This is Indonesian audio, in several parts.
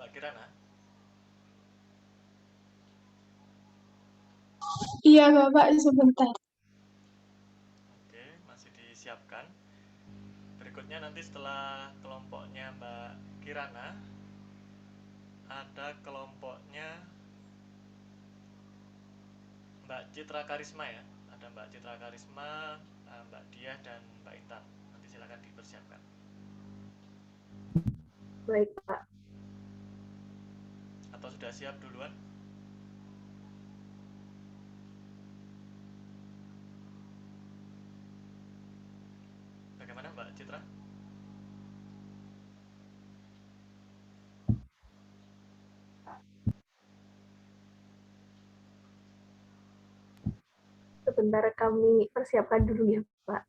Mbak Kirana? Iya, Bapak, sebentar. Oke, masih disiapkan. Berikutnya nanti setelah kelompoknya Mbak Kirana, ada kelompoknya Mbak Citra Karisma ya. Ada Mbak Citra Karisma, Mbak Diah, dan Mbak Intan. Nanti silakan dipersiapkan. Baik, Pak. Atau sudah siap duluan? Bagaimana Mbak Citra? Sebentar kami persiapkan dulu ya, Pak.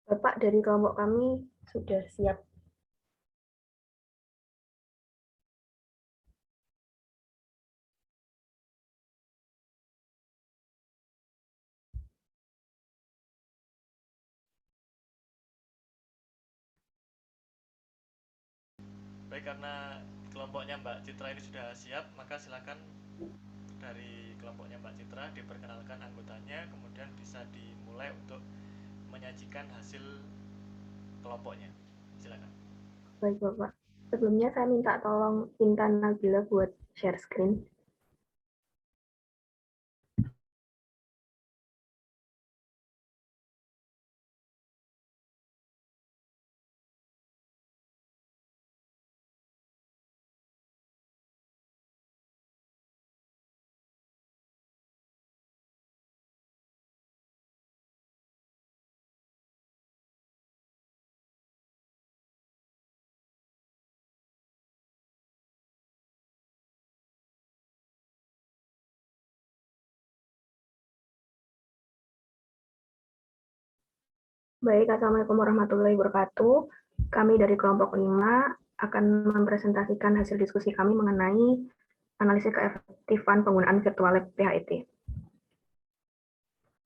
Bapak dari kelompok kami sudah siap. Baik, karena kelompoknya Mbak Citra ini sudah siap, maka silakan dari kelompoknya Mbak Citra diperkenalkan anggotanya, kemudian bisa dimulai untuk menyajikan hasil kelompoknya. Silakan. Baik, Bapak. Sebelumnya saya minta tolong Intan Nabila buat share screen. Baik, Assalamualaikum warahmatullahi wabarakatuh. Kami dari kelompok 5 akan mempresentasikan hasil diskusi kami mengenai analisis keefektifan penggunaan virtual lab PHET.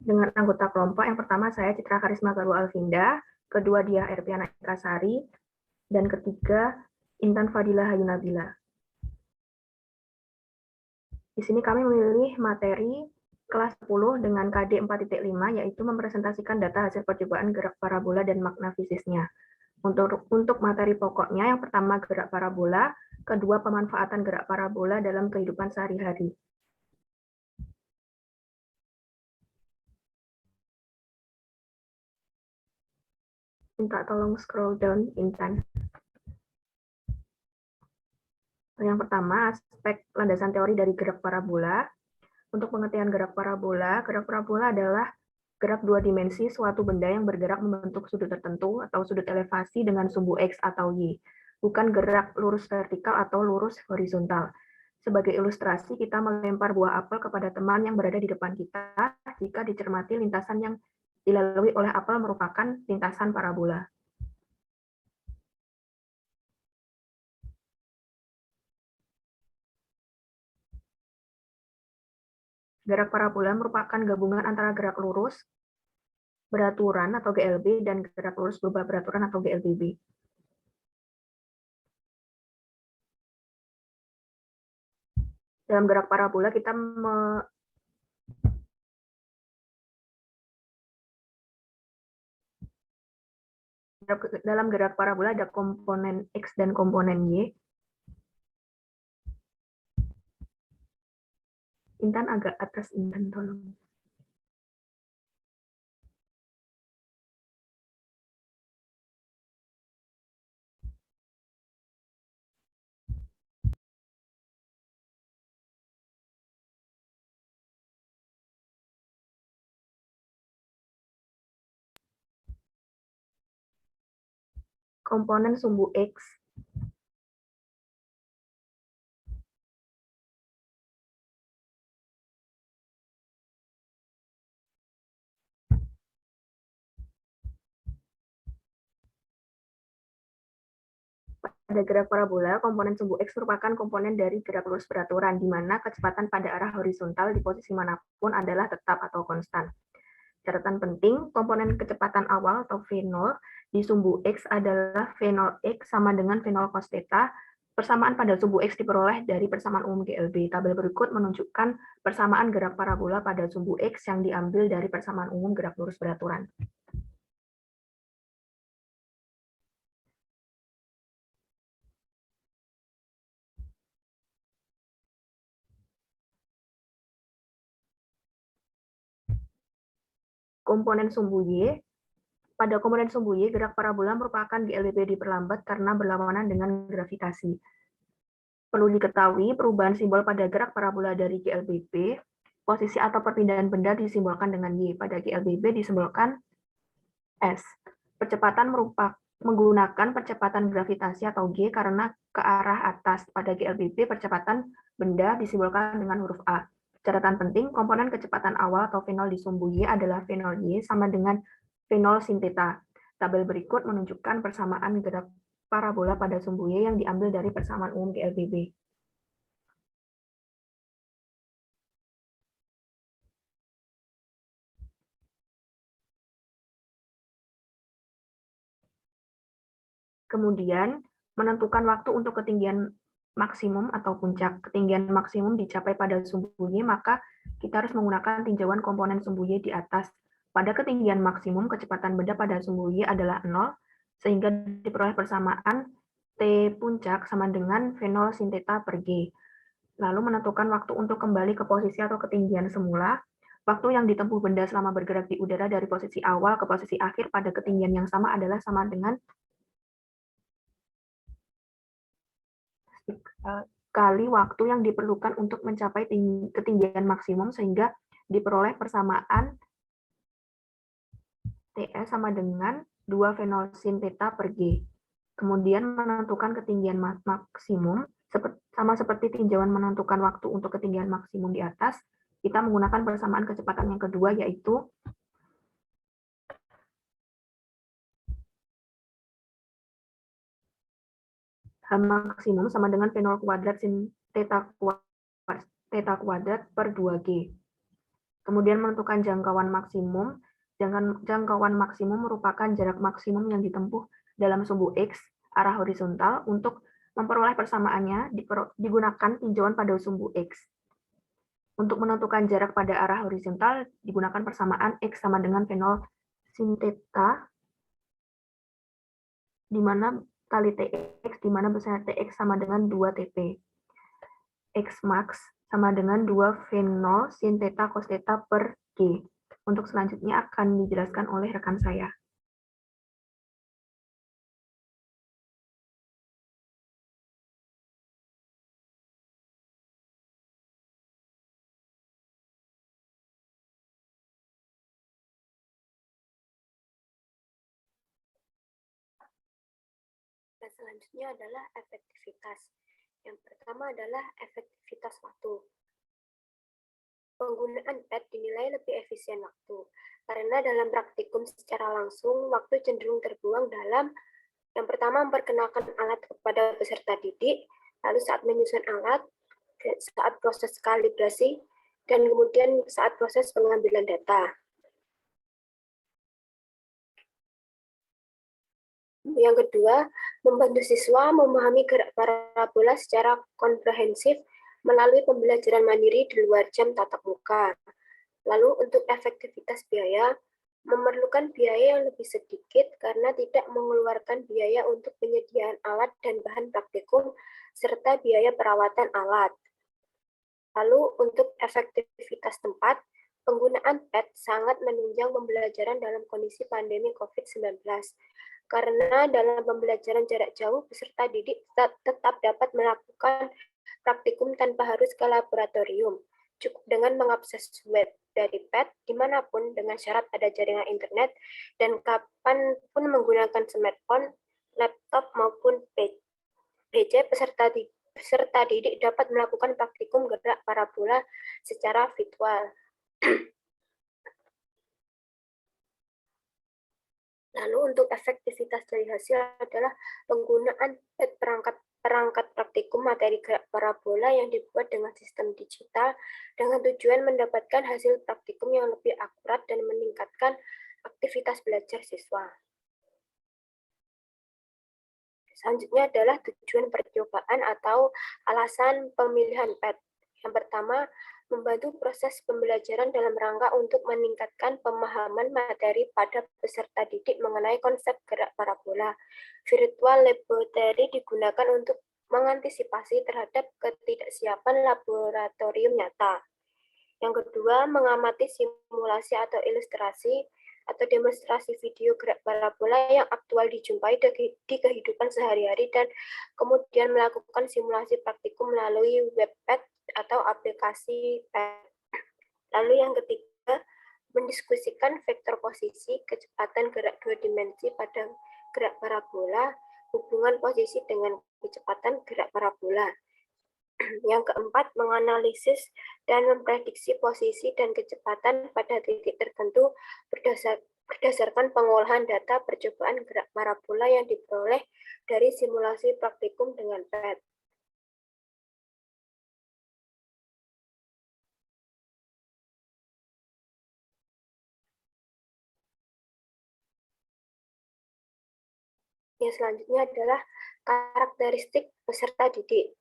Dengan anggota kelompok, yang pertama saya Citra Karisma Garu Alvinda, kedua Diah Erpiana Ikasari, dan ketiga Intan Fadilah Hayu Nabila. Di sini kami memilih materi kelas 10 dengan KD 4.5, yaitu mempresentasikan data hasil percobaan gerak parabola dan makna fisisnya. Untuk materi pokoknya, yang pertama gerak parabola, kedua pemanfaatan gerak parabola dalam kehidupan sehari-hari. Minta tolong scroll down, Intan. Yang pertama, aspek landasan teori dari gerak parabola. Untuk pengertian gerak parabola adalah gerak dua dimensi suatu benda yang bergerak membentuk sudut tertentu atau sudut elevasi dengan sumbu X atau Y, bukan gerak lurus vertikal atau lurus horizontal. Sebagai ilustrasi, kita melempar buah apel kepada teman yang berada di depan kita jika dicermati lintasan yang dilalui oleh apel merupakan lintasan parabola. Gerak parabola merupakan gabungan antara gerak lurus beraturan atau GLB dan gerak lurus berubah beraturan atau GLBB. Dalam gerak parabola kita dalam gerak parabola ada komponen X dan komponen Y. Intan agak atas, Intan tolong. Komponen sumbu X pada gerak parabola, komponen sumbu X merupakan komponen dari gerak lurus beraturan, di mana kecepatan pada arah horizontal di posisi manapun adalah tetap atau konstan. Catatan penting, komponen kecepatan awal atau V0 di sumbu X adalah V0 X sama dengan V0 cos theta. Persamaan pada sumbu X diperoleh dari persamaan umum GLB. Tabel berikut menunjukkan persamaan gerak parabola pada sumbu X yang diambil dari persamaan umum gerak lurus beraturan. Komponen sumbu Y. Pada komponen sumbu Y, gerak parabola merupakan GLB diperlambat karena berlawanan dengan gravitasi. Perlu diketahui, perubahan simbol pada gerak parabola dari GLBB, posisi atau perpindahan benda disimbolkan dengan Y. Pada GLBB disimbolkan S. Percepatan menggunakan percepatan gravitasi atau G karena ke arah atas. Pada GLBB, percepatan benda disimbolkan dengan huruf A. Catatan penting, komponen kecepatan awal atau V0 di sumbu Y adalah V0 Y sama dengan V0 sin theta. Tabel berikut menunjukkan persamaan gerak parabola pada sumbu Y yang diambil dari persamaan umum GLBB. Kemudian, menentukan waktu untuk ketinggian maksimum atau puncak. Ketinggian maksimum dicapai pada sumbu Y, maka kita harus menggunakan tinjauan komponen sumbu Y di atas. Pada ketinggian maksimum, kecepatan benda pada sumbu Y adalah 0, sehingga diperoleh persamaan T puncak sama dengan V0 sin theta per G. Lalu menentukan waktu untuk kembali ke posisi atau ketinggian semula. Waktu yang ditempuh benda selama bergerak di udara dari posisi awal ke posisi akhir pada ketinggian yang sama adalah sama dengan kali waktu yang diperlukan untuk mencapai ketinggian maksimum, sehingga diperoleh persamaan TS sama dengan 2 V0 sin theta per G. Kemudian menentukan ketinggian maksimum, sama seperti tinjauan menentukan waktu untuk ketinggian maksimum di atas, kita menggunakan persamaan kecepatan yang kedua, yaitu H maksimum sama dengan V0 kuadrat sin theta kuadrat per 2G. Kemudian menentukan jangkauan maksimum. Jangkauan maksimum merupakan jarak maksimum yang ditempuh dalam sumbu X arah horizontal. Untuk memperoleh persamaannya, digunakan tinjauan pada sumbu X. Untuk menentukan jarak pada arah horizontal, digunakan persamaan X sama dengan V0 sin theta, di mana kali TX, di mana besarnya TX sama dengan 2 TP. X max sama dengan 2 V0 sin theta cos theta per G. Untuk selanjutnya akan dijelaskan oleh rekan saya. Dan selanjutnya adalah efektivitas. Yang pertama adalah efektivitas waktu. Penggunaan PET dinilai lebih efisien waktu, karena dalam praktikum secara langsung, waktu cenderung terbuang dalam yang pertama memperkenalkan alat kepada peserta didik, lalu saat menyusun alat, saat proses kalibrasi, dan kemudian saat proses pengambilan data. Yang kedua, membantu siswa memahami gerak parabola secara komprehensif melalui pembelajaran mandiri di luar jam tatap muka. Lalu untuk efektivitas biaya, memerlukan biaya yang lebih sedikit karena tidak mengeluarkan biaya untuk penyediaan alat dan bahan praktikum, serta biaya perawatan alat. Lalu untuk efektivitas tempat, penggunaan PET sangat menunjang pembelajaran dalam kondisi pandemi COVID-19. Karena dalam pembelajaran jarak jauh, peserta didik tetap dapat melakukan praktikum tanpa harus ke laboratorium. Cukup dengan mengakses web dari PET dimanapun dengan syarat ada jaringan internet dan kapanpun menggunakan smartphone, laptop maupun PC, peserta didik dapat melakukan praktikum gerak parabola secara virtual. Lalu untuk efektivitas dari hasil adalah penggunaan perangkat praktikum materi gerak parabola yang dibuat dengan sistem digital dengan tujuan mendapatkan hasil praktikum yang lebih akurat dan meningkatkan aktivitas belajar siswa. Selanjutnya adalah tujuan percobaan atau alasan pemilihan PET. Yang pertama, membantu proses pembelajaran dalam rangka untuk meningkatkan pemahaman materi pada peserta didik mengenai konsep gerak parabola. Virtual laboratory digunakan untuk mengantisipasi terhadap ketidaksiapan laboratorium nyata. Yang kedua, mengamati simulasi atau ilustrasi atau demonstrasi video gerak parabola yang aktual dijumpai di kehidupan sehari-hari dan kemudian melakukan simulasi praktikum melalui webpad atau aplikasi pad. Lalu yang ketiga, mendiskusikan vektor posisi, kecepatan gerak dua dimensi pada gerak parabola, hubungan posisi dengan kecepatan gerak parabola. Yang keempat, menganalisis dan memprediksi posisi dan kecepatan pada titik tertentu berdasarkan pengolahan data percobaan gerak parabola yang diperoleh dari simulasi praktikum dengan PET. Yang selanjutnya adalah karakteristik peserta didik.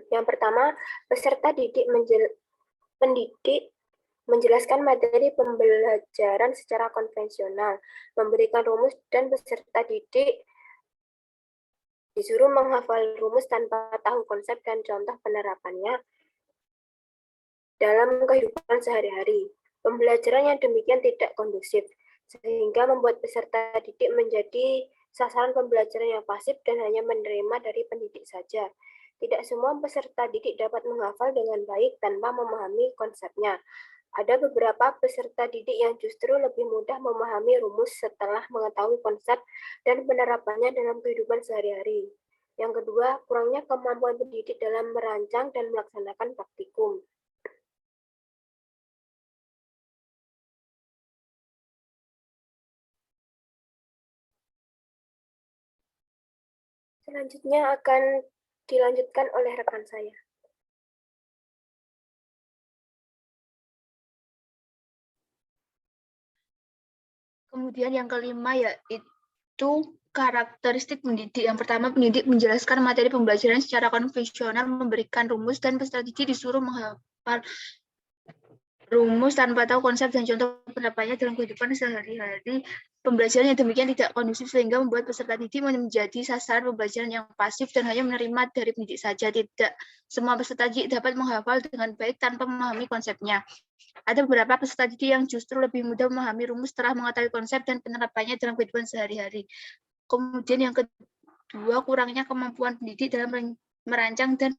Yang pertama, peserta didik menjelaskan materi pembelajaran secara konvensional, memberikan rumus dan peserta didik disuruh menghafal rumus tanpa tahu konsep dan contoh penerapannya dalam kehidupan sehari-hari. Pembelajaran yang demikian tidak kondusif, sehingga membuat peserta didik menjadi sasaran pembelajaran yang pasif dan hanya menerima dari pendidik saja. Tidak semua peserta didik dapat menghafal dengan baik tanpa memahami konsepnya. Ada beberapa peserta didik yang justru lebih mudah memahami rumus setelah mengetahui konsep dan penerapannya dalam kehidupan sehari-hari. Yang kedua, kurangnya kemampuan pendidik dalam merancang dan melaksanakan praktikum. Selanjutnya akan dilanjutkan oleh rekan saya. Kemudian yang kelima yaitu karakteristik pendidik. Yang pertama, pendidik menjelaskan materi pembelajaran secara konvensional, memberikan rumus dan peserta didik disuruh menghafal rumus tanpa tahu konsep dan contoh penerapannya dalam kehidupan sehari-hari. Pembelajaran yang demikian tidak kondusif sehingga membuat peserta didik menjadi sasaran pembelajaran yang pasif dan hanya menerima dari pendidik saja. Tidak semua peserta didik dapat menghafal dengan baik tanpa memahami konsepnya. Ada beberapa peserta didik yang justru lebih mudah memahami rumus setelah mengetahui konsep dan penerapannya dalam kehidupan sehari-hari. Kemudian yang kedua, kurangnya kemampuan pendidik dalam merancang dan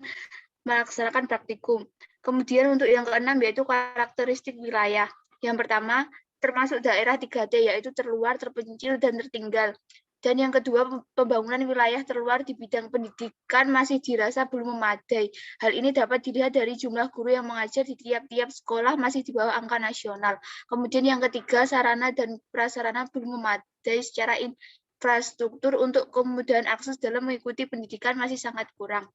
melaksanakan praktikum. Kemudian untuk yang keenam yaitu karakteristik wilayah. Yang pertama, termasuk daerah 3T, yaitu terluar, terpencil, dan tertinggal. Dan yang kedua, pembangunan wilayah terluar di bidang pendidikan masih dirasa belum memadai. Hal ini dapat dilihat dari jumlah guru yang mengajar di tiap-tiap sekolah masih di bawah angka nasional. Kemudian yang ketiga, sarana dan prasarana belum memadai secara infrastruktur untuk kemudahan akses dalam mengikuti pendidikan masih sangat kurang.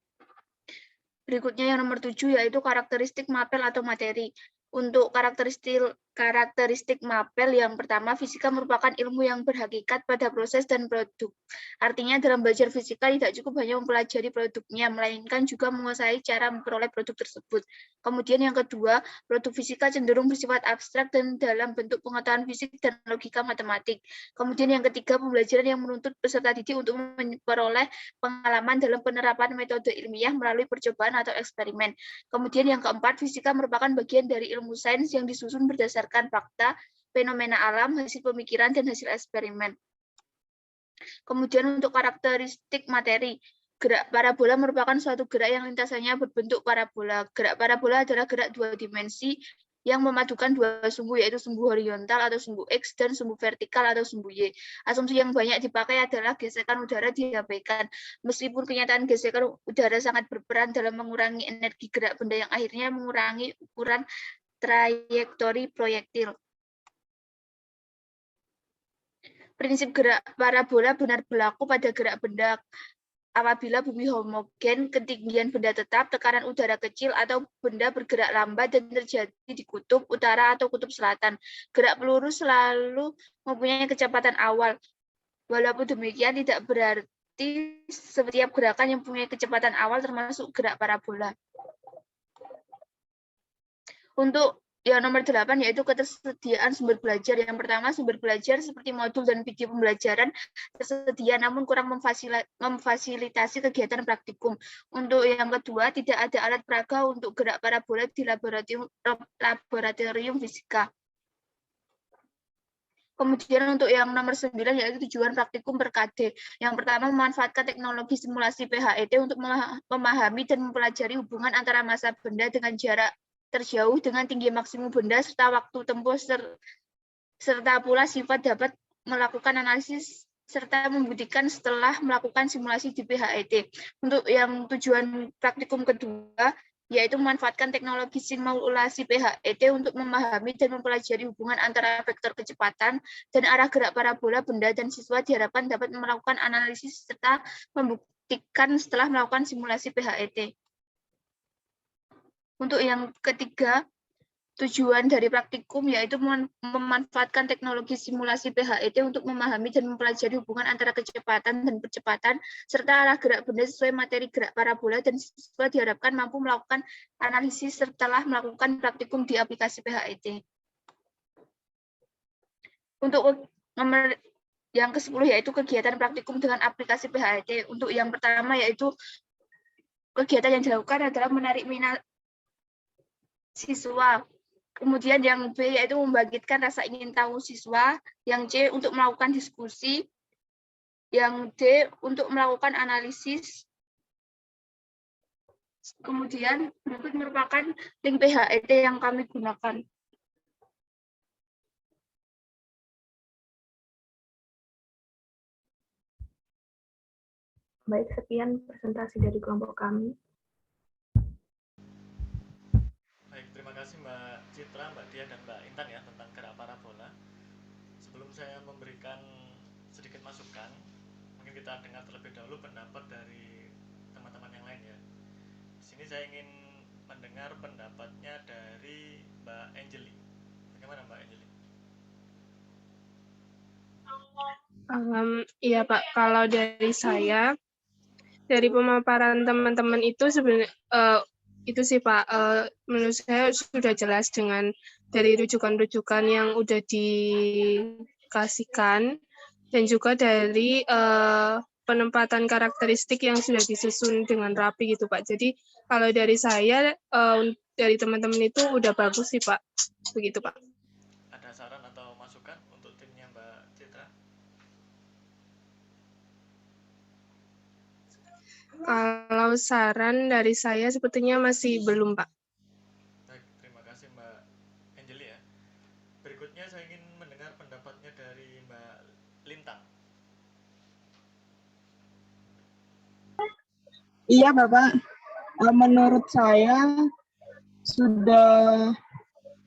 Berikutnya yang nomor 7 yaitu karakteristik mapel atau materi. Untuk karakteristik mapel, yang pertama, fisika merupakan ilmu yang berhakikat pada proses dan produk. Artinya dalam belajar fisika tidak cukup hanya mempelajari produknya, melainkan juga menguasai cara memperoleh produk tersebut. Kemudian yang kedua, produk fisika cenderung bersifat abstrak dan dalam bentuk pengetahuan fisik dan logika matematik. Kemudian yang ketiga, pembelajaran yang menuntut peserta didik untuk memperoleh pengalaman dalam penerapan metode ilmiah melalui percobaan atau eksperimen. Kemudian yang keempat, fisika merupakan bagian dari ilmu sains yang disusun berdasarkan fakta, fenomena alam, hasil pemikiran, dan hasil eksperimen. Kemudian untuk karakteristik materi, gerak parabola merupakan suatu gerak yang lintasannya berbentuk parabola. Gerak parabola adalah gerak dua dimensi yang memadukan dua sumbu, yaitu sumbu horizontal atau sumbu X dan sumbu vertikal atau sumbu Y. Asumsi yang banyak dipakai adalah gesekan udara diabaikan. Meskipun kenyataan gesekan udara sangat berperan dalam mengurangi energi gerak benda yang akhirnya mengurangi ukuran trayektori proyektil. Prinsip gerak parabola benar berlaku pada gerak benda apabila bumi homogen, ketinggian benda tetap, tekanan udara kecil, atau benda bergerak lambat dan terjadi di kutub utara atau kutub selatan. Gerak peluru selalu mempunyai kecepatan awal. Walaupun demikian, tidak berarti setiap gerakan yang mempunyai kecepatan awal termasuk gerak parabola. Untuk yang nomor 8 yaitu ketersediaan sumber belajar. Yang pertama, sumber belajar seperti modul dan video pembelajaran tersedia namun kurang memfasilitasi kegiatan praktikum. Untuk yang kedua, tidak ada alat peraga untuk gerak parabola di laboratorium fisika. Kemudian untuk yang nomor 9 yaitu tujuan praktikum per-KD. Yang pertama, memanfaatkan teknologi simulasi PHET untuk memahami dan mempelajari hubungan antara massa benda dengan jarak terjauh dengan tinggi maksimum benda serta waktu tempuh serta pula sifat dapat melakukan analisis serta membuktikan setelah melakukan simulasi di PHET. Untuk yang tujuan praktikum kedua yaitu memanfaatkan teknologi simulasi PHET untuk memahami dan mempelajari hubungan antara vektor kecepatan dan arah gerak parabola benda, dan siswa diharapkan dapat melakukan analisis serta membuktikan setelah melakukan simulasi PHET. Untuk yang ketiga, tujuan dari praktikum yaitu memanfaatkan teknologi simulasi PHET untuk memahami dan mempelajari hubungan antara kecepatan dan percepatan serta arah gerak benda sesuai materi gerak parabola, dan siswa diharapkan mampu melakukan analisis setelah melakukan praktikum di aplikasi PHET. Untuk nomor yang ke-10 yaitu kegiatan praktikum dengan aplikasi PHET. Untuk yang pertama yaitu kegiatan yang dilakukan adalah menarik minat siswa. Kemudian yang B yaitu membangkitkan rasa ingin tahu siswa, yang C untuk melakukan diskusi, yang D untuk melakukan analisis. Kemudian berikut merupakan link PHET yang kami gunakan. Baik, sekian presentasi dari kelompok kami. Terima kasih Mbak Citra, Mbak Dia, dan Mbak Intan ya tentang gerak parabola. Sebelum saya memberikan sedikit masukan, mungkin kita dengar terlebih dahulu pendapat dari teman-teman yang lain ya. Di sini saya ingin mendengar pendapatnya dari Mbak Angeli. Bagaimana Mbak Angeli? Iya Pak, kalau dari saya, dari pemaparan teman-teman itu sebenarnya itu sih Pak, menurut saya sudah jelas dengan dari rujukan-rujukan yang udah dikasihkan dan juga dari penempatan karakteristik yang sudah disusun dengan rapi gitu Pak. Jadi kalau dari saya, dari teman-teman itu udah bagus sih Pak, begitu Pak. Ada saran atau masukan untuk timnya Mbak Citra? Kalau saran dari saya sepertinya masih belum, Pak. Baik, terima kasih Mbak Angeli ya. Berikutnya saya ingin mendengar pendapatnya dari Mbak Lintang. Iya, Bapak. Menurut saya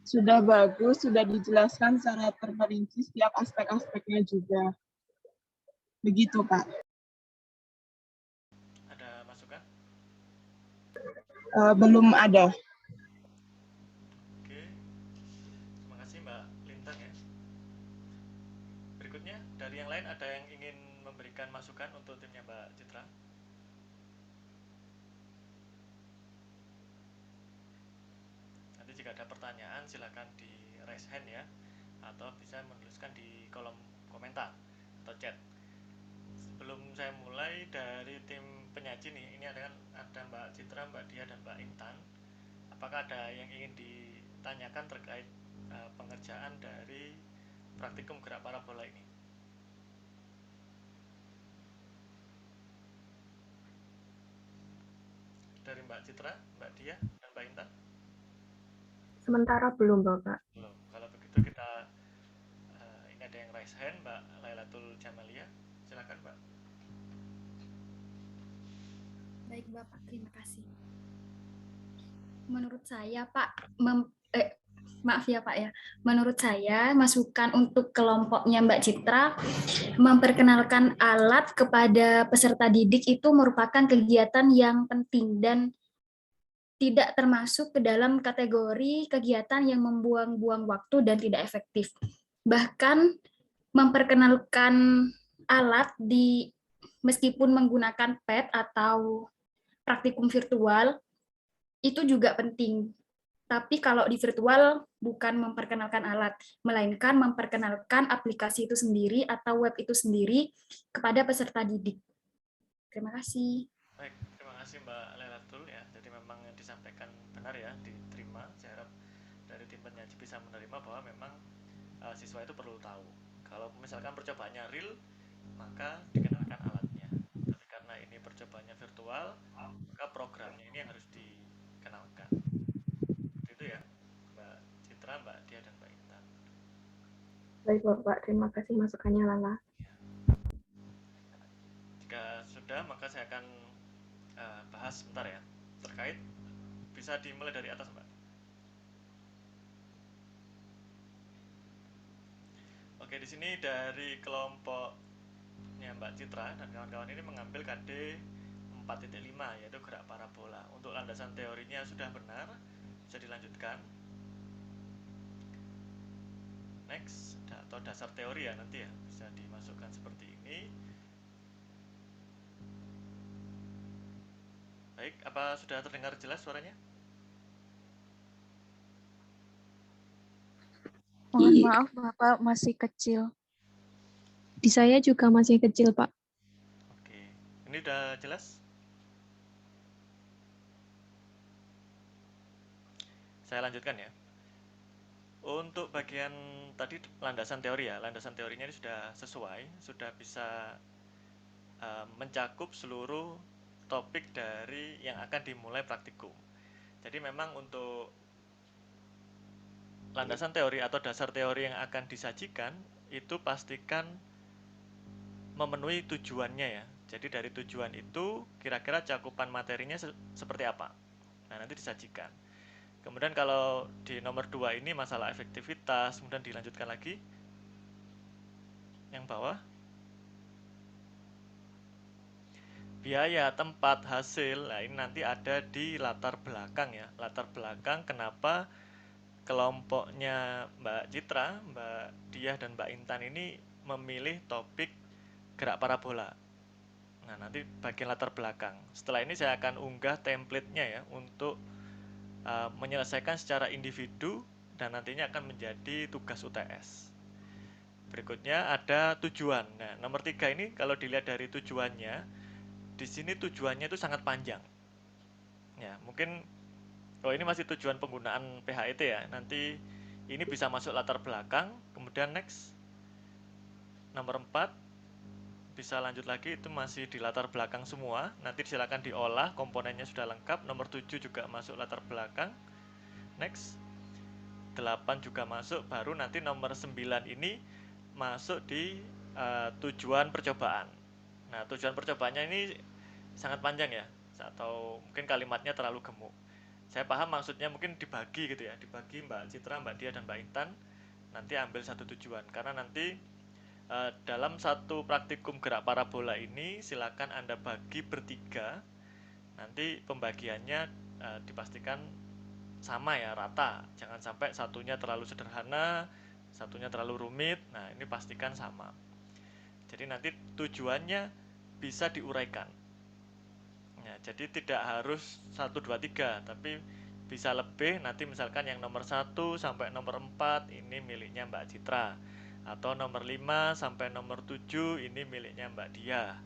sudah bagus, sudah dijelaskan secara terperinci setiap aspek-aspeknya juga. Begitu, Pak. Ada masukan? Belum ada. Oke, terima kasih Mbak Lintang ya. Berikutnya dari yang lain ada yang ingin memberikan masukan untuk timnya Mbak Citra? Nanti jika ada pertanyaan silakan di raise hand ya, atau bisa menuliskan di kolom komentar atau chat. Sebelum saya mulai dari tim penyaji nih, ini ada Mbak Citra, Mbak Dia, dan Mbak Intan. Apakah ada yang ingin ditanyakan terkait pengerjaan dari praktikum gerak parabola ini? Dari Mbak Citra, Mbak Dia, dan Mbak Intan? Sementara belum, Bapak. Belum. Kalau begitu kita ini ada yang raise hand, Mbak Lailatul Jamalia. Silakan, Mbak. Baik Bapak, terima kasih. Menurut saya Pak, Maaf ya Pak ya, menurut saya masukan untuk kelompoknya Mbak Citra memperkenalkan alat kepada peserta didik itu merupakan kegiatan yang penting dan tidak termasuk ke dalam kategori kegiatan yang membuang-buang waktu dan tidak efektif. Bahkan memperkenalkan alat meskipun menggunakan pad atau praktikum virtual itu juga penting. Tapi kalau di virtual bukan memperkenalkan alat, melainkan memperkenalkan aplikasi itu sendiri atau web itu sendiri kepada peserta didik. Terima kasih. Baik, terima kasih Mbak Lelatul ya. Jadi memang yang disampaikan benar ya, diterima. Saya harap dari tim penyaji bisa menerima bahwa memang siswa itu perlu tahu. Kalau misalkan percobaannya real, maka dikenalkan alatnya. Tapi karena ini percobaannya virtual, maka programnya ini yang harus dikenalkan. Itu ya, Mbak Citra, Mbak Dia, dan Mbak Intan. Baik Bapak, terima kasih masukannya Lala. Jika sudah, maka saya akan bahas sebentar ya, terkait, bisa dimulai dari atas Mbak. Oke, di sini dari kelompoknya Mbak Citra dan kawan-kawan ini mengambil KD 4.5 yaitu gerak parabola. Untuk landasan teorinya sudah benar, bisa dilanjutkan. Next, atau dasar teori ya nanti ya, bisa dimasukkan seperti ini. Baik, apa sudah terdengar jelas suaranya? Mohon maaf, Bapak masih kecil. Di saya juga masih kecil, Pak. Oke, ini udah jelas? Saya lanjutkan ya. Untuk bagian tadi landasan teori ya, landasan teorinya ini sudah sesuai, sudah bisa mencakup seluruh topik dari yang akan dimulai praktikum. Jadi memang untuk landasan teori atau dasar teori yang akan disajikan itu pastikan memenuhi tujuannya ya. Jadi dari tujuan itu kira-kira cakupan materinya seperti apa. Nah, nanti disajikan. Kemudian kalau di nomor 2 ini masalah efektivitas, kemudian dilanjutkan lagi. Yang bawah. Biaya, tempat, hasil. Nah, ini nanti ada di latar belakang ya. Latar belakang kenapa kelompoknya Mbak Citra, Mbak Diah, dan Mbak Intan ini memilih topik gerak parabola. Nah, nanti bagian latar belakang. Setelah ini saya akan unggah template-nya ya untuk menyelesaikan secara individu dan nantinya akan menjadi tugas UTS. Berikutnya ada tujuan. Nah, nomor 3 ini kalau dilihat dari tujuannya, di sini tujuannya itu sangat panjang. Ya, mungkin ini masih tujuan penggunaan PHET ya. Nanti ini bisa masuk latar belakang, kemudian next. Nomor 4 bisa lanjut lagi, itu masih di latar belakang semua. Nanti silakan diolah, komponennya sudah lengkap. Nomor 7 juga masuk latar belakang. Next. 8 juga masuk, baru nanti nomor 9 ini masuk di tujuan percobaan. Nah, tujuan percobaannya ini sangat panjang ya, atau mungkin kalimatnya terlalu gemuk. Saya paham maksudnya mungkin dibagi gitu ya, dibagi Mbak Citra, Mbak Dia, dan Mbak Intan. Nanti ambil satu tujuan, karena nanti dalam satu praktikum gerak parabola ini silakan Anda bagi bertiga. Nanti pembagiannya dipastikan sama ya, rata. Jangan sampai satunya terlalu sederhana, satunya terlalu rumit. Nah, ini pastikan sama. Jadi nanti tujuannya bisa diuraikan. Ya, jadi tidak harus 1, 2, 3, tapi bisa lebih. Nanti misalkan yang nomor 1 sampai nomor 4 ini miliknya Mbak Citra. Atau nomor 5 sampai nomor 7 ini miliknya Mbak Dia.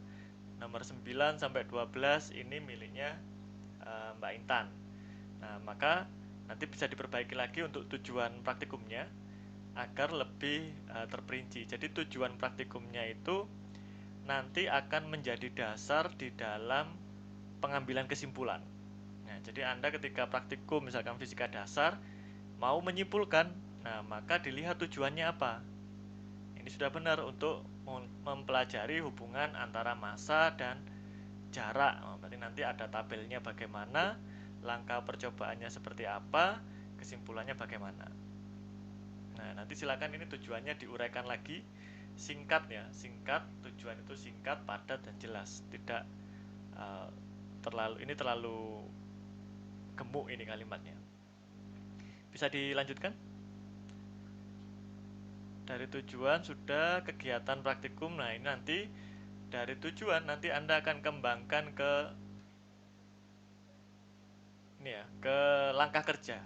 Nomor 9 sampai 12 ini miliknya Mbak Intan. Nah, maka nanti bisa diperbaiki lagi untuk tujuan praktikumnya agar lebih terperinci. Jadi tujuan praktikumnya itu nanti akan menjadi dasar di dalam pengambilan kesimpulan. Nah, jadi Anda ketika praktikum misalkan fisika dasar mau menyimpulkan, nah maka dilihat tujuannya apa. Ini sudah benar untuk mempelajari hubungan antara massa dan jarak. Berarti nanti ada tabelnya bagaimana, langkah percobaannya seperti apa, kesimpulannya bagaimana. Nah, nanti silakan ini tujuannya diuraikan lagi, singkat ya, singkat. Tujuan itu singkat, padat, dan jelas. Tidak terlalu gemuk ini kalimatnya. Bisa dilanjutkan? Dari tujuan sudah, kegiatan praktikum. Nah, ini nanti dari tujuan nanti Anda akan kembangkan ke ini ya, ke langkah kerja.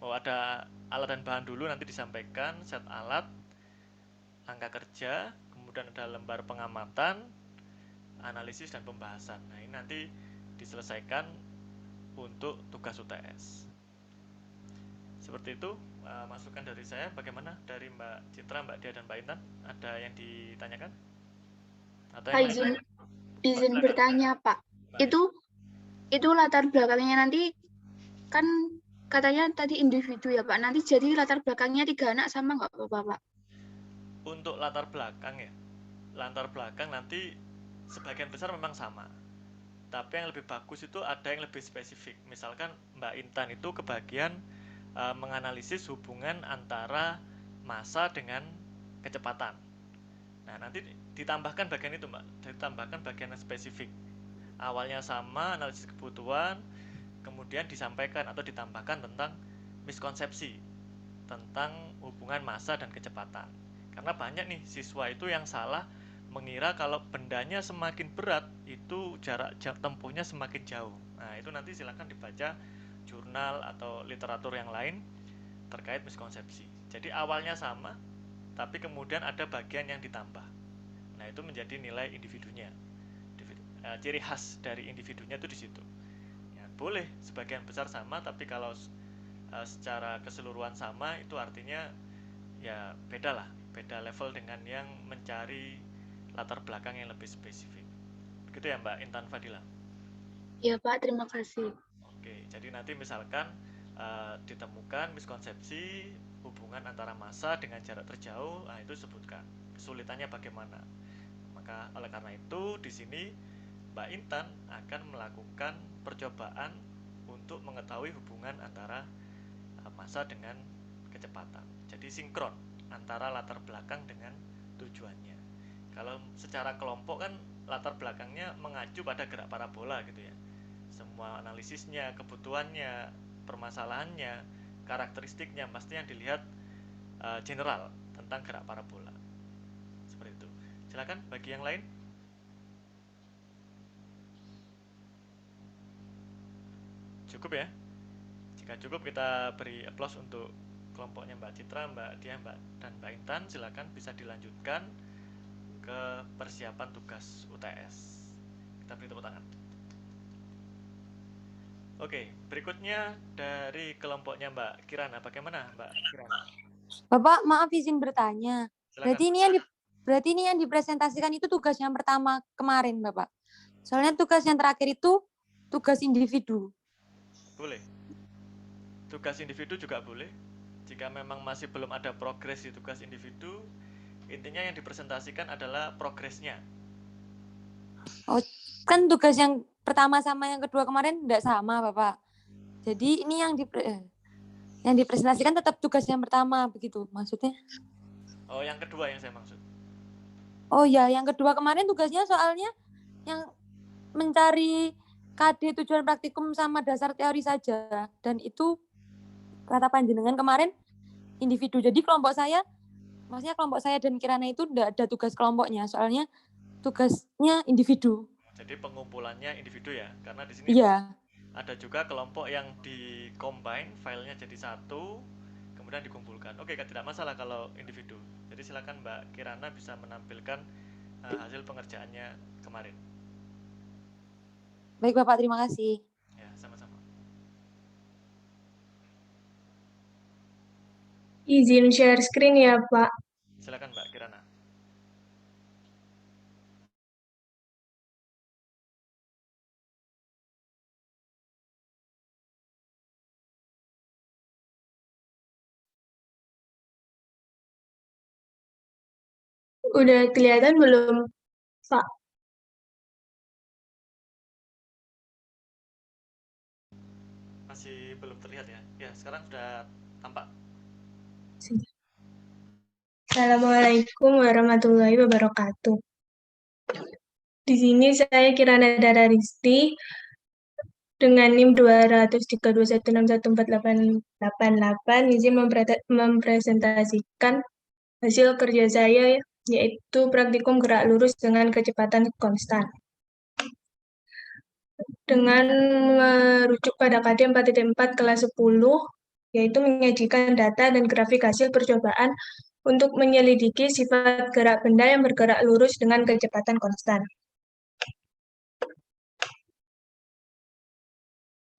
Oh, ada alat dan bahan dulu nanti disampaikan, set alat, langkah kerja, kemudian ada lembar pengamatan, analisis, dan pembahasan. Nah, ini nanti diselesaikan untuk tugas UTS. Seperti itu masukan dari saya. Bagaimana dari Mbak Citra, Mbak Dia, dan Mbak Intan? Ada yang ditanyakan? Atau yang lain? Izin bertanya, Pak. Itu latar belakangnya nanti kan katanya tadi individu ya, Pak. Nanti jadi latar belakangnya 3 anak sama nggak, Pak? Untuk latar belakang ya, latar belakang nanti sebagian besar memang sama. Tapi yang lebih bagus itu ada yang lebih spesifik. Misalkan Mbak Intan itu kebagian menganalisis hubungan antara massa dengan kecepatan. Nah, nanti ditambahkan bagian itu, Mbak. Ditambahkan bagian yang spesifik. Awalnya sama, analisis kebutuhan, kemudian disampaikan atau ditambahkan tentang miskonsepsi tentang hubungan massa dan kecepatan. Karena banyak nih siswa itu yang salah mengira kalau bendanya semakin berat itu jarak tempuhnya semakin jauh. Nah, itu nanti silakan dibaca jurnal atau literatur yang lain terkait miskonsepsi. Jadi awalnya sama, tapi kemudian ada bagian yang ditambah. Nah, itu menjadi nilai individunya. Ciri khas dari individunya itu di situ. Ya, boleh sebagian besar sama, tapi kalau secara keseluruhan sama itu artinya ya beda lah, beda level dengan yang mencari latar belakang yang lebih spesifik. Gitu ya Mbak Intan Fadila? Iya Pak, terima kasih. Oke, jadi nanti misalkan ditemukan miskonsepsi hubungan antara massa dengan jarak terjauh, nah itu sebutkan kesulitannya bagaimana. Maka oleh karena itu di sini Mbak Intan akan melakukan percobaan untuk mengetahui hubungan antara massa dengan kecepatan. Jadi sinkron antara latar belakang dengan tujuannya. Kalau secara kelompok kan latar belakangnya mengacu pada gerak parabola gitu ya. Semua analisisnya, kebutuhannya, permasalahannya, karakteristiknya pasti yang dilihat general tentang gerak parabola. Seperti itu. Silakan bagi yang lain. Cukup ya? Jika cukup kita beri applause untuk kelompoknya Mbak Citra, Mbak Dia, dan Mbak Intan. Silakan bisa dilanjutkan ke persiapan tugas UTS. Kita beri tepuk tangan. Oke, berikutnya dari kelompoknya Mbak Kirana. Bagaimana Mbak Kirana? Bapak, maaf izin bertanya. Silakan. Berarti ini yang dipresentasikan itu tugas yang pertama kemarin, Bapak. Soalnya tugas yang terakhir itu tugas individu. Boleh. Tugas individu juga boleh. Jika memang masih belum ada progres di tugas individu, intinya yang dipresentasikan adalah progresnya. Oh, kan tugas yang pertama sama yang kedua kemarin tidak sama, Bapak. Jadi ini yang dipresentasikan tetap tugas yang pertama, begitu maksudnya? Oh, yang kedua yang saya maksud. Oh ya, yang kedua kemarin tugasnya soalnya yang mencari KD tujuan praktikum sama dasar teori saja. Dan itu kata panjenengan kemarin individu. Jadi maksudnya kelompok saya dan Kirana itu tidak ada tugas kelompoknya. Soalnya tugasnya individu. Jadi pengumpulannya individu ya, karena di sini ada juga kelompok yang di-combine, filenya jadi satu, kemudian dikumpulkan. Oke, tidak masalah kalau individu. Jadi silakan Mbak Kirana bisa menampilkan hasil pengerjaannya kemarin. Baik Bapak, terima kasih. Ya, sama-sama. Izin share screen ya Pak. Silakan Mbak Kirana. Udah kelihatan belum, Pak? Masih belum terlihat ya? Ya, sekarang sudah tampak. Assalamualaikum warahmatullahi wabarakatuh. Di sini saya Kirana Dara Risti dengan NIM 20321614888 izin mempresentasikan hasil kerja saya, yaitu praktikum gerak lurus dengan kecepatan konstan. Dengan merujuk pada KD 4.4 kelas 10, yaitu menyajikan data dan grafik hasil percobaan untuk menyelidiki sifat gerak benda yang bergerak lurus dengan kecepatan konstan.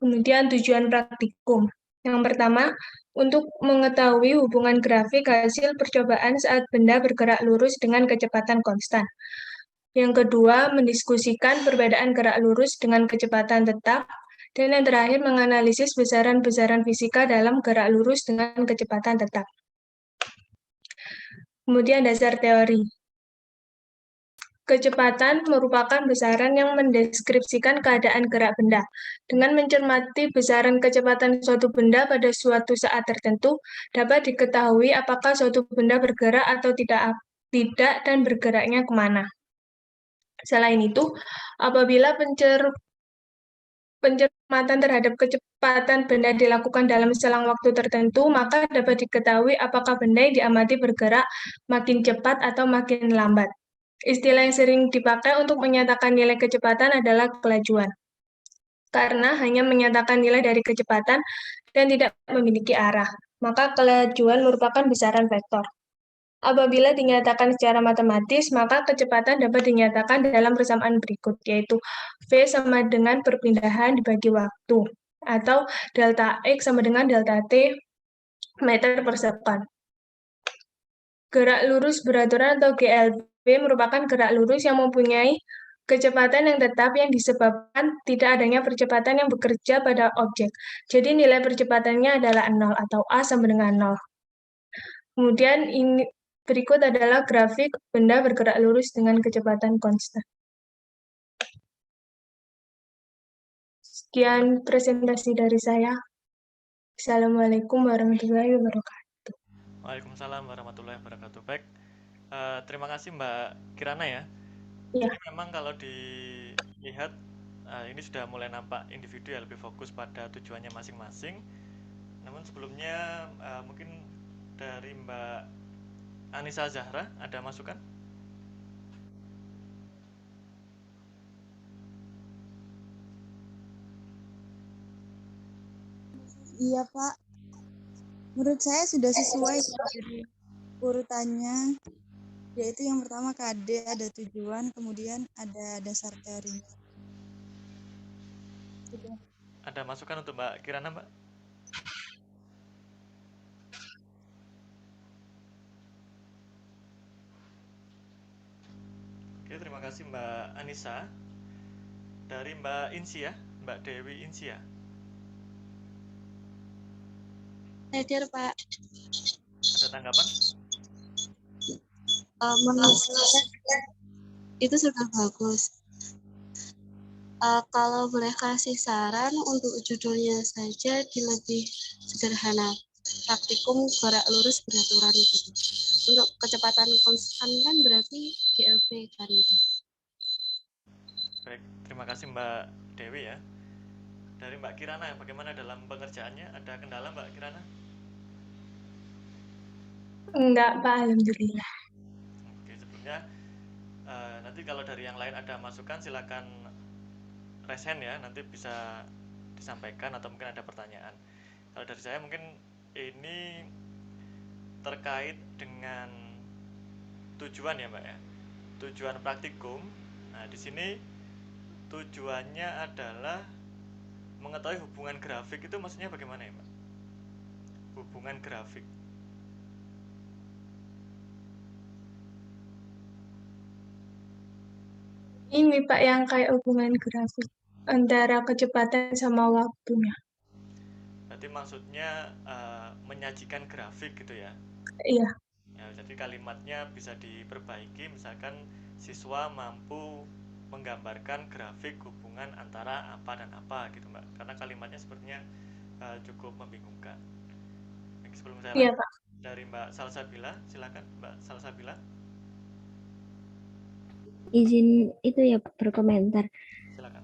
Kemudian tujuan praktikum. Yang pertama, untuk mengetahui hubungan grafik hasil percobaan saat benda bergerak lurus dengan kecepatan konstan. Yang kedua, mendiskusikan perbedaan gerak lurus dengan kecepatan tetap. Dan yang terakhir, menganalisis besaran-besaran fisika dalam gerak lurus dengan kecepatan tetap. Kemudian dasar teori. Kecepatan merupakan besaran yang mendeskripsikan keadaan gerak benda. Dengan mencermati besaran kecepatan suatu benda pada suatu saat tertentu, dapat diketahui apakah suatu benda bergerak atau tidak dan bergeraknya kemana. Selain itu, apabila pencermatan terhadap kecepatan benda dilakukan dalam selang waktu tertentu, maka dapat diketahui apakah benda yang diamati bergerak makin cepat atau makin lambat. Istilah yang sering dipakai untuk menyatakan nilai kecepatan adalah kelajuan, karena hanya menyatakan nilai dari kecepatan dan tidak memiliki arah. Maka kelajuan merupakan besaran vektor. Apabila dinyatakan secara matematis, maka kecepatan dapat dinyatakan dalam persamaan berikut, yaitu V sama dengan perpindahan dibagi waktu, atau delta X sama dengan delta T meter per second. Gerak lurus beraturan atau GLB merupakan gerak lurus yang mempunyai kecepatan yang tetap yang disebabkan tidak adanya percepatan yang bekerja pada objek. Jadi nilai percepatannya adalah 0 atau A sama dengan 0. Kemudian ini berikut adalah grafik benda bergerak lurus dengan kecepatan konstan. Sekian presentasi dari saya. Assalamualaikum warahmatullahi wabarakatuh. Waalaikumsalam warahmatullahi wabarakatuh. Baik, terima kasih Mbak Kirana ya. Ya. Jadi memang kalau dilihat ini sudah mulai nampak individu yang lebih fokus pada tujuannya masing-masing. Namun sebelumnya mungkin dari Mbak Anissa Zahra ada masukan? Iya Pak, menurut saya sudah sesuai dari urutannya, yaitu yang pertama KD ada tujuan, kemudian ada dasar teorinya. Sudah. Ada masukan untuk Mbak Kirana, Mbak? Oke, terima kasih Mbak Anissa. Dari Mbak Insia, Mbak Dewi Insia. Hadir Pak. Ada tanggapan? Menurut saya itu sudah bagus. Kalau boleh kasih saran untuk judulnya saja di lebih sederhana, praktikum gerak lurus beraturan gitu. Untuk kecepatan konstan kan berarti GLB kan gitu. Baik, terima kasih Mbak Dewi ya. Dari Mbak Kirana, bagaimana dalam pengerjaannya? Ada kendala Mbak Kirana? Enggak, Pak. Alhamdulillah. Oke, sebelumnya nanti kalau dari yang lain ada masukan silakan resen ya, nanti bisa disampaikan atau mungkin ada pertanyaan. Kalau dari saya mungkin ini terkait dengan tujuan ya Mbak ya. Tujuan praktikum. Nah, di sini tujuannya adalah mengetahui hubungan grafik itu maksudnya bagaimana ya Mbak? Hubungan grafik. Ini Pak yang kayak hubungan grafik antara kecepatan sama waktunya. Berarti maksudnya menyajikan grafik gitu ya? Iya. Ya, jadi kalimatnya bisa diperbaiki, misalkan siswa mampu menggambarkan grafik hubungan antara apa dan apa gitu Mbak, karena kalimatnya sepertinya cukup membingungkan. Sebelum saya Iya Pak. Dari Mbak Salsabila, silakan Mbak Salsabila. Izin itu ya Pak, berkomentar. Silakan.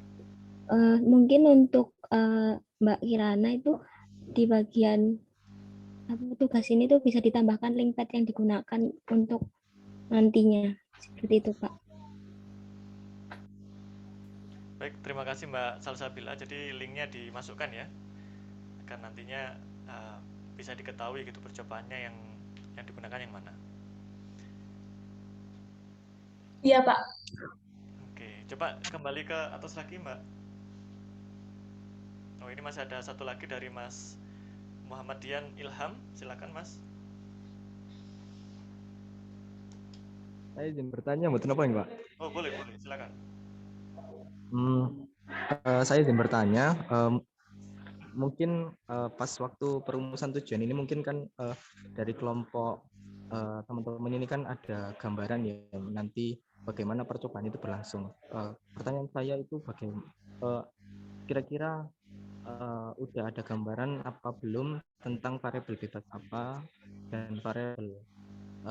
Mungkin untuk Mbak Kirana itu di bagian tugas ini tuh bisa ditambahkan link pad yang digunakan untuk nantinya. Seperti itu Pak. Baik, terima kasih Mbak Salsabila. Jadi linknya dimasukkan ya, agar nantinya bisa diketahui gitu percobaannya yang digunakan yang mana. Iya Pak. Oke, coba kembali ke atas lagi Mbak. Oh, ini masih ada satu lagi dari Mas Muhammadian Ilham, silakan Mas. Saya izin bertanya, mboten apa Pak? Oh, boleh, silakan. Saya izin bertanya, mungkin pas waktu perumusan tujuan ini mungkin kan dari kelompok teman-teman ini kan ada gambaran ya nanti bagaimana percobaan itu berlangsung. Pertanyaan saya itu kira-kira udah ada gambaran apa belum tentang variabel bebas apa dan variabel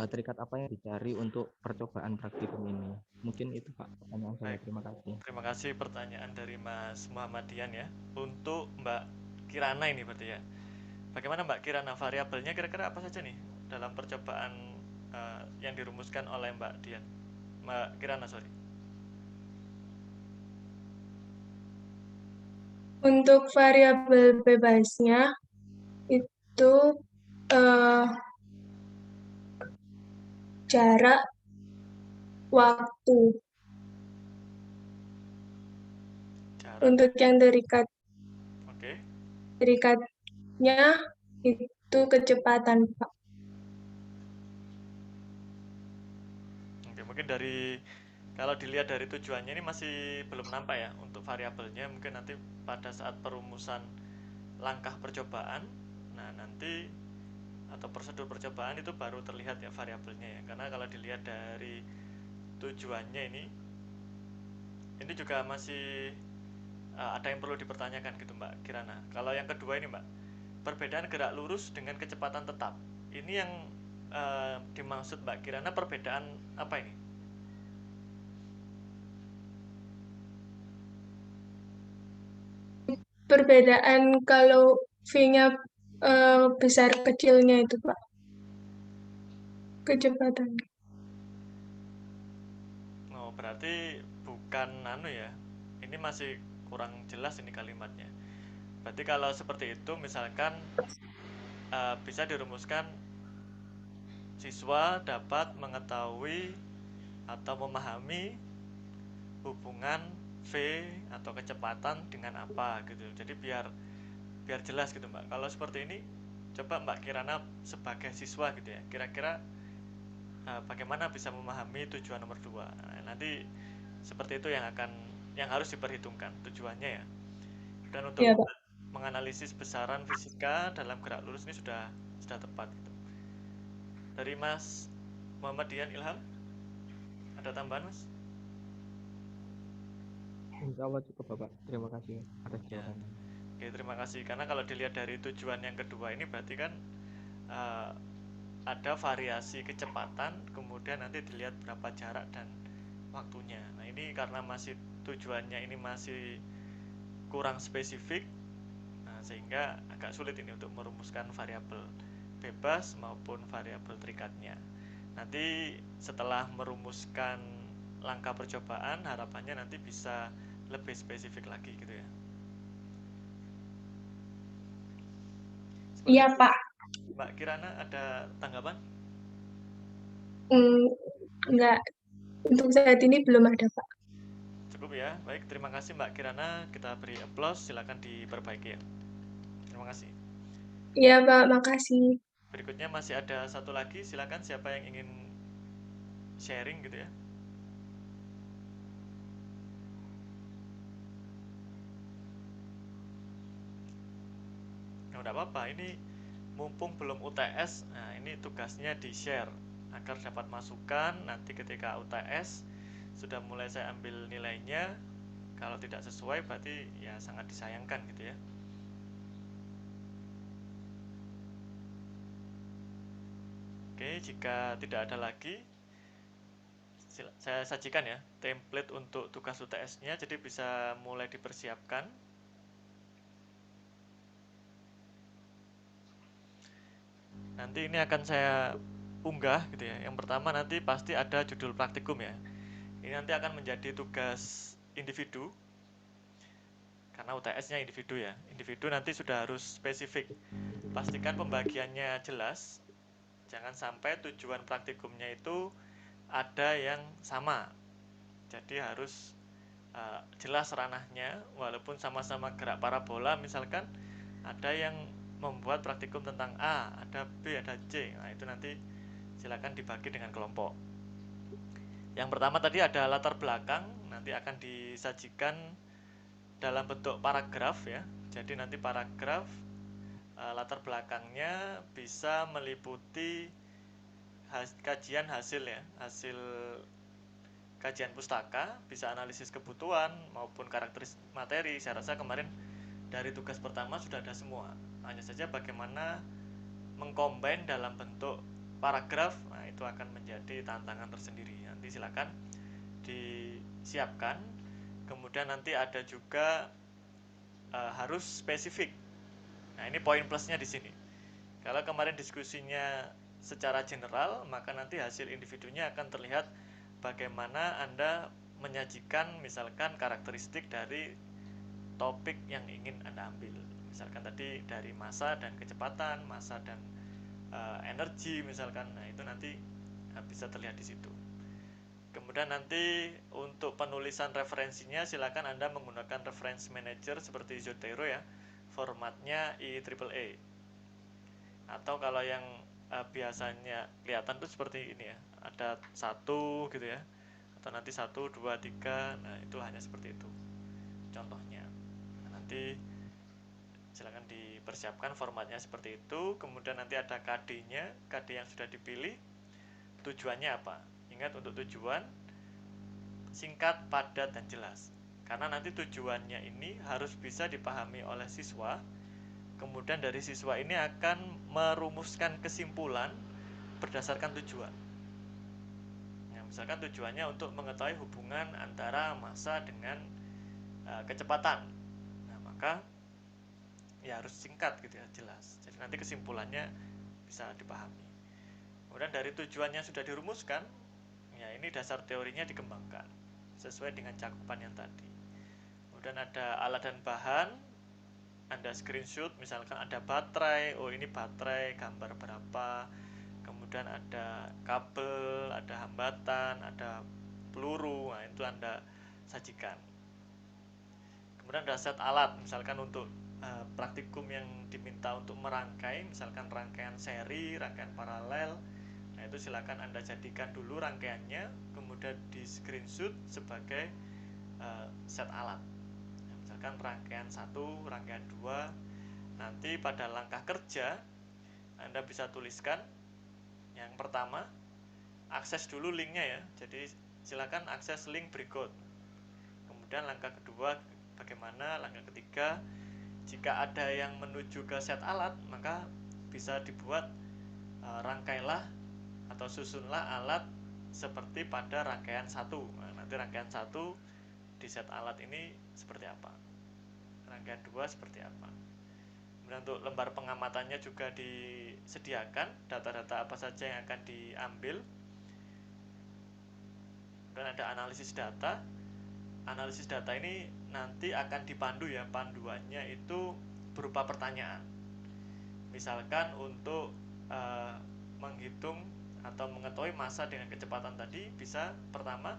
terikat apa yang dicari untuk percobaan praktikum ini? Mungkin itu Pak pertanyaan saya. Terima kasih. Terima kasih pertanyaan dari Mas Muhammadian ya. Untuk Mbak Kirana ini berarti ya. Bagaimana Mbak Kirana, variabelnya kira-kira apa saja nih dalam percobaan yang dirumuskan oleh Mbak Dian? Mbak Kirana, sorry. Untuk variabel bebasnya itu jarak, waktu. Jarak. Untuk yang terikat, terikatnya itu kecepatan Pak. Oke, mungkin kalau dilihat dari tujuannya ini masih belum nampak ya untuk variabelnya. Mungkin nanti pada saat perumusan langkah percobaan, nah nanti atau prosedur percobaan itu baru terlihat ya variabelnya ya. Karena kalau dilihat dari tujuannya ini juga masih ada yang perlu dipertanyakan gitu Mbak Kirana. Kalau yang kedua ini Mbak, perbedaan gerak lurus dengan kecepatan tetap, ini yang dimaksud Mbak Kirana perbedaan apa ini? Perbedaan kalau V-nya besar kecilnya itu Pak, kecepatan. Oh, berarti bukan ya, ini masih kurang jelas ini kalimatnya. Berarti kalau seperti itu misalkan bisa dirumuskan siswa dapat mengetahui atau memahami hubungan V atau kecepatan dengan apa gitu. Jadi biar jelas gitu Mbak. Kalau seperti ini coba Mbak Kirana sebagai siswa gitu ya, kira-kira bagaimana bisa memahami tujuan nomor 2. Nah, nanti seperti itu yang harus diperhitungkan tujuannya ya. Dan untuk menganalisis besaran fisika dalam gerak lurus ini sudah tepat gitu. Dari Mas Muhammadian Ilham ada tambahan Mas? Insya Allah cukup Bapak. Terima kasih atas jawabannya. Oke, terima kasih. Karena kalau dilihat dari tujuan yang kedua ini berarti kan ada variasi kecepatan, kemudian nanti dilihat berapa jarak dan waktunya. Nah ini karena masih tujuannya ini masih kurang spesifik, nah, sehingga agak sulit ini untuk merumuskan variabel bebas maupun variabel terikatnya. Nanti setelah merumuskan langkah percobaan, harapannya nanti bisa lebih spesifik lagi gitu ya. Iya Pak. Mbak Kirana ada tanggapan? Enggak, untuk saat ini belum ada Pak. Cukup ya, baik, terima kasih Mbak Kirana, kita beri aplaus, silakan diperbaiki ya. Terima kasih. Iya Pak, makasih. Berikutnya masih ada satu lagi, silakan siapa yang ingin sharing gitu ya. Nah, udah apa-apa, ini mumpung belum UTS, nah ini tugasnya di-share agar dapat masukan. Nanti ketika UTS sudah mulai saya ambil nilainya, kalau tidak sesuai berarti ya sangat disayangkan gitu ya. Oke, jika tidak ada lagi, saya sajikan ya template untuk tugas UTS-nya, jadi bisa mulai dipersiapkan. Nanti ini akan saya unggah gitu ya. Yang pertama nanti pasti ada judul praktikum ya. Ini nanti akan menjadi tugas individu, karena UTS-nya individu ya. Individu nanti sudah harus spesifik. Pastikan pembagiannya jelas. Jangan sampai tujuan praktikumnya itu ada yang sama. Jadi harus jelas ranahnya, walaupun sama-sama gerak parabola misalkan, ada yang membuat praktikum tentang A, ada B, ada C. Nah, itu nanti silakan dibagi dengan kelompok. Yang pertama tadi ada latar belakang, nanti akan disajikan dalam bentuk paragraf ya. Jadi nanti paragraf latar belakangnya bisa meliputi kajian hasil ya, hasil kajian pustaka, bisa analisis kebutuhan maupun karakteristik materi. Saya rasa kemarin dari tugas pertama sudah ada semua. Hanya saja bagaimana mengcombine dalam bentuk paragraf, nah itu akan menjadi tantangan tersendiri. Nanti silakan disiapkan. Kemudian nanti ada juga harus spesifik. Nah, ini poin plusnya di sini. Kalau kemarin diskusinya secara general, maka nanti hasil individunya akan terlihat bagaimana Anda menyajikan misalkan karakteristik dari topik yang ingin Anda ambil. Misalkan tadi dari massa dan kecepatan, massa dan energi misalkan. Nah, itu nanti bisa terlihat di situ. Kemudian nanti untuk penulisan referensinya silakan Anda menggunakan reference manager seperti Zotero ya. Formatnya IEEE. Atau kalau yang biasanya kelihatan tuh seperti ini ya, ada 1 gitu ya, atau nanti 1, 2, 3, nah itu hanya seperti itu contohnya. Nah, nanti silakan dipersiapkan formatnya seperti itu. Kemudian nanti ada KD-nya, KD yang sudah dipilih, tujuannya apa. Ingat, untuk tujuan singkat, padat, dan jelas, karena nanti tujuannya ini harus bisa dipahami oleh siswa. Kemudian dari siswa ini akan merumuskan kesimpulan berdasarkan tujuan. Nah, misalkan tujuannya untuk mengetahui hubungan antara massa dengan kecepatan. Nah, maka ya harus singkat gitu ya, jelas. Jadi nanti kesimpulannya bisa dipahami. Kemudian dari tujuannya sudah dirumuskan, ya ini dasar teorinya dikembangkan sesuai dengan cakupan yang tadi. Kemudian ada alat dan bahan. Anda screenshot, misalkan ada baterai, oh ini baterai, gambar berapa, kemudian ada kabel, ada hambatan, ada peluru, nah itu Anda sajikan. Kemudian ada set alat, misalkan untuk praktikum yang diminta untuk merangkai, misalkan rangkaian seri, rangkaian paralel, nah itu silakan Anda jadikan dulu rangkaiannya, kemudian di screenshot sebagai set alat. Misalkan rangkaian 1, rangkaian 2. Nanti pada langkah kerja Anda bisa tuliskan yang pertama, akses dulu linknya ya. Jadi silakan akses link berikut. Kemudian langkah kedua bagaimana, langkah ketiga jika ada yang menuju ke set alat, maka bisa dibuat rangkailah atau susunlah alat seperti pada rangkaian 1. Nah, nanti rangkaian 1 di set alat ini seperti apa, rangkaian 2 seperti apa. Kemudian untuk lembar pengamatannya juga disediakan data-data apa saja yang akan diambil. Dan ada analisis data. Analisis data ini nanti akan dipandu ya, panduannya itu berupa pertanyaan. Misalkan untuk menghitung atau mengetahui massa dengan kecepatan tadi, bisa pertama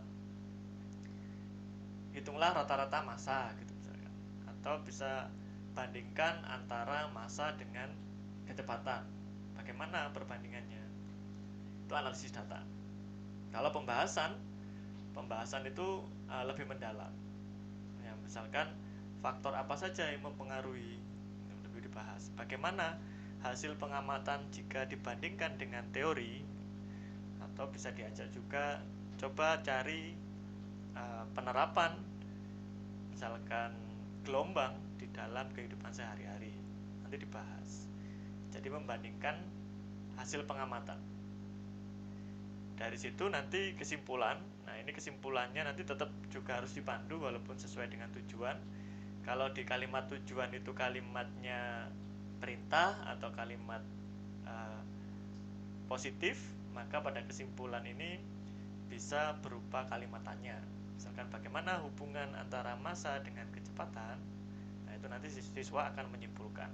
hitunglah rata-rata massa gitu misalkan, atau bisa bandingkan antara massa dengan kecepatan, bagaimana perbandingannya, itu analisis data. Kalau pembahasan itu lebih mendalam ya, misalkan faktor apa saja yang mempengaruhi, lebih dibahas bagaimana hasil pengamatan jika dibandingkan dengan teori, atau bisa diajak juga coba cari penerapan misalkan gelombang di dalam kehidupan sehari-hari, nanti dibahas. Jadi membandingkan hasil pengamatan. Dari situ nanti kesimpulan. Nah, ini kesimpulannya nanti tetap juga harus dipandu walaupun sesuai dengan tujuan. Kalau di kalimat tujuan itu kalimatnya perintah atau kalimat positif, maka pada kesimpulan ini bisa berupa kalimat tanya. Misalkan bagaimana hubungan antara massa dengan kecepatan. Nah, itu nanti siswa akan menyimpulkan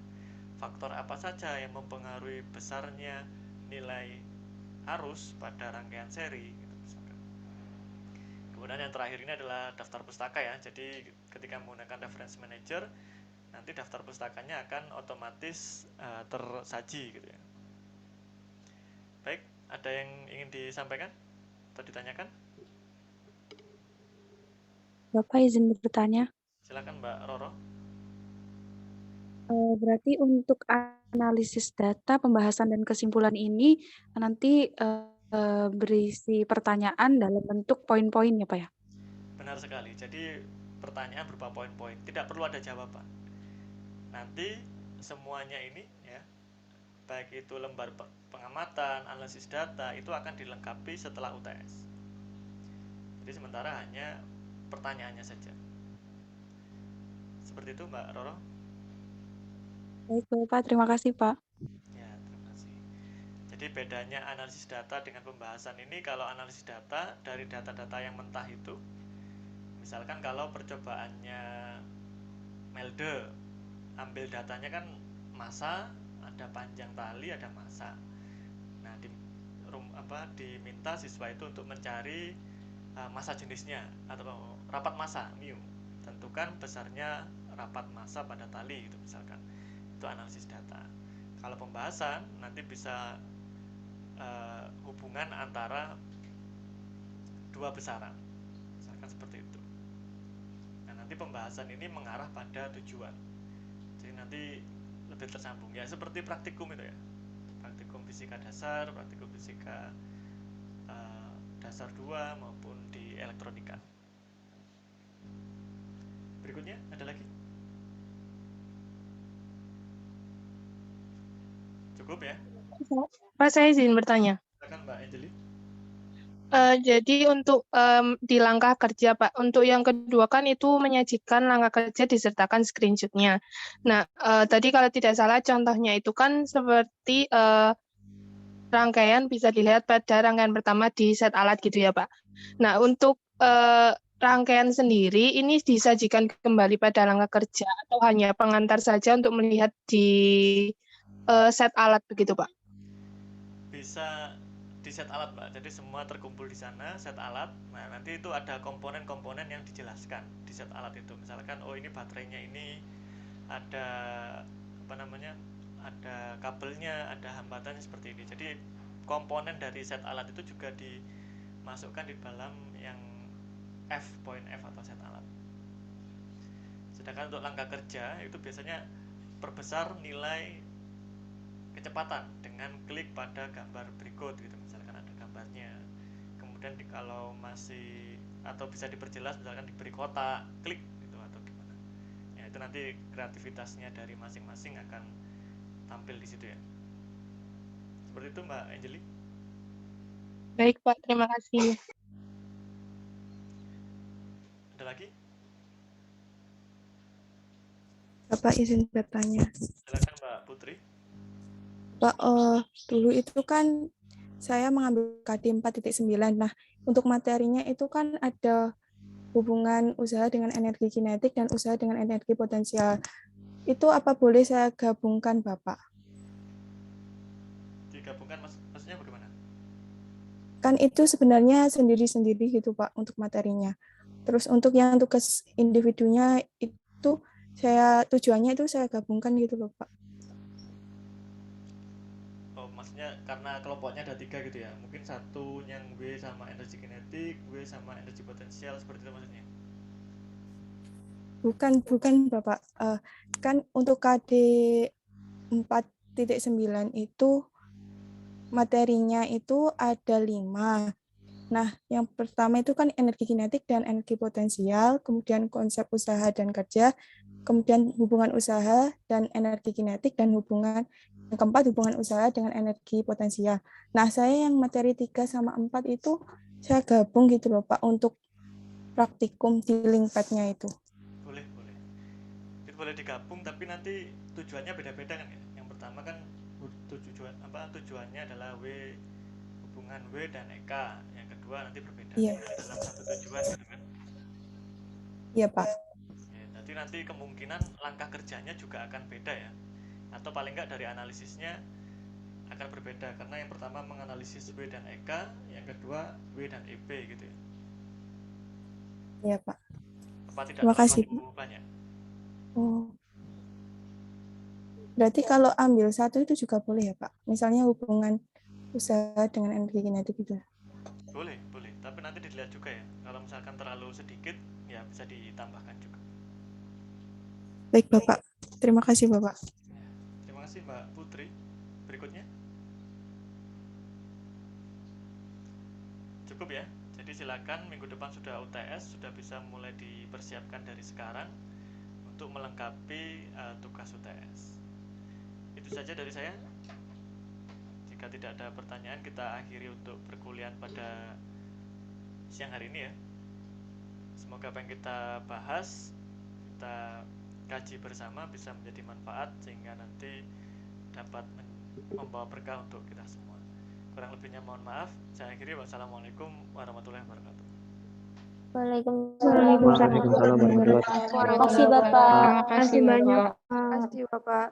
faktor apa saja yang mempengaruhi besarnya nilai arus pada rangkaian seri gitu, misalkan. Kemudian yang terakhir ini adalah daftar pustaka ya. Jadi ketika menggunakan reference manager, nanti daftar pustakanya akan otomatis tersaji gitu ya. Baik, ada yang ingin disampaikan atau ditanyakan? Bapak izin bertanya. Silakan Mbak Roro. Berarti untuk analisis data, pembahasan dan kesimpulan ini nanti berisi pertanyaan dalam bentuk poin-poin ya Pak ya? Benar sekali. Jadi pertanyaan berupa poin-poin, tidak perlu ada jawaban. Nanti semuanya ini ya, baik itu lembar pengamatan, analisis data, itu akan dilengkapi setelah UTS. Jadi sementara hanya pertanyaannya saja. Seperti itu Mbak Roro. Baik Bapak, terima kasih Pak. Ya, terima kasih. Jadi bedanya analisis data dengan pembahasan ini, kalau analisis data dari data-data yang mentah itu, misalkan kalau percobaannya Melde, ambil datanya kan massa, ada panjang tali, ada massa. Nah, diminta siswa itu untuk mencari massa jenisnya atau rapat massa mu. Tentukan besarnya rapat massa pada tali gitu misalkan. Itu analisis data. Kalau pembahasan nanti bisa hubungan antara dua besaran, misalkan seperti itu. Nah, nanti pembahasan ini mengarah pada tujuan. Jadi nanti lebih tersambung ya, seperti praktikum itu ya, praktikum fisika dasar, praktikum fisika dasar 2 maupun di elektronika. Berikutnya ada lagi? Cukup ya? Pak, saya izin bertanya. Silakan Mbak Anjeli. Jadi untuk di langkah kerja Pak, untuk yang kedua kan itu menyajikan langkah kerja disertakan screenshot-nya. Nah, tadi kalau tidak salah contohnya itu kan seperti rangkaian bisa dilihat pada rangkaian pertama di set alat gitu ya Pak. Nah, untuk rangkaian sendiri ini disajikan kembali pada langkah kerja atau hanya pengantar saja untuk melihat di set alat begitu Pak? Bisa di set alat Mbak, jadi semua terkumpul di sana set alat. Nah, nanti itu ada komponen-komponen yang dijelaskan di set alat itu. Misalkan oh ini baterainya ini ada apa namanya, ada kabelnya, ada hambatannya seperti ini. Jadi komponen dari set alat itu juga dimasukkan di dalam yang poin F atau set alat. Sedangkan untuk langkah kerja itu biasanya perbesar nilai kecepatan dengan klik pada gambar berikut gitu, misalkan ada gambarnya. Kemudian kalau masih atau bisa diperjelas misalkan diberi kotak, klik gitu atau gimana. Ya, itu nanti kreativitasnya dari masing-masing akan tampil di situ ya. Seperti itu Mbak Anjeli. Baik Pak, terima kasih. Ada lagi? Bapak izin bertanya. Silakan Mbak Putri. Pak, dulu itu kan saya mengambil KD 4.9. Nah, untuk materinya itu kan ada hubungan usaha dengan energi kinetik dan usaha dengan energi potensial. Itu apa boleh saya gabungkan, Bapak? Digabungkan maksudnya bagaimana? Kan itu sebenarnya sendiri-sendiri gitu, Pak, untuk materinya. Terus untuk yang tugas individunya itu tujuannya itu saya gabungkan gitu loh, Pak. Oh, maksudnya karena kelompoknya ada 3 gitu ya. Mungkin satu yang W sama energi kinetik, W sama energi potensial, seperti itu maksudnya. Bukan Bapak. Kan untuk KD 4.9 itu materinya itu ada 5. Nah, yang pertama itu kan energi kinetik dan energi potensial, kemudian konsep usaha dan kerja, kemudian hubungan usaha dan energi kinetik, dan yang keempat hubungan usaha dengan energi potensial. Nah, saya yang materi 3 sama 4 itu saya gabung gitu loh Pak untuk praktikum di linkpad-nya itu. Boleh. Itu boleh digabung, tapi nanti tujuannya beda-beda kan ya. Yang pertama kan tujuannya adalah hubungan W dan EK. Yang kedua nanti berbeda. Iya. Dalam satu tujuan gitu kan. Iya Pak. Ya, jadi nanti kemungkinan langkah kerjanya juga akan beda ya. Atau paling enggak dari analisisnya akan berbeda, karena yang pertama menganalisis W dan EK, yang kedua W dan EP gitu ya. Iya Pak. Apa tidak Terima kasih. terlalu banyak? Oh. Berarti kalau ambil satu itu juga boleh ya Pak? Misalnya hubungan usaha dengan energi kinetik gitu. Boleh. Tapi nanti dilihat juga ya. Kalau misalkan terlalu sedikit, ya bisa ditambahkan juga. Baik Bapak. Terima kasih Bapak. Terima kasih Mbak Putri. Berikutnya. Cukup ya. Jadi silakan, minggu depan sudah UTS, sudah bisa mulai dipersiapkan dari sekarang untuk melengkapi tugas UTS. Itu saja dari saya. Jika tidak ada pertanyaan, kita akhiri untuk perkuliahan pada siang hari ini ya. Semoga apa yang kita bahas, kita kaji bersama bisa menjadi manfaat sehingga nanti dapat membawa berkah untuk kita semua. Kurang lebihnya mohon maaf. Saya akhiri. Wassalamualaikum warahmatullahi wabarakatuh. Waalaikumsalam warahmatullahi wabarakatuh. Terima kasih Bapak. Terima kasih banyak. Terima kasih Bapak.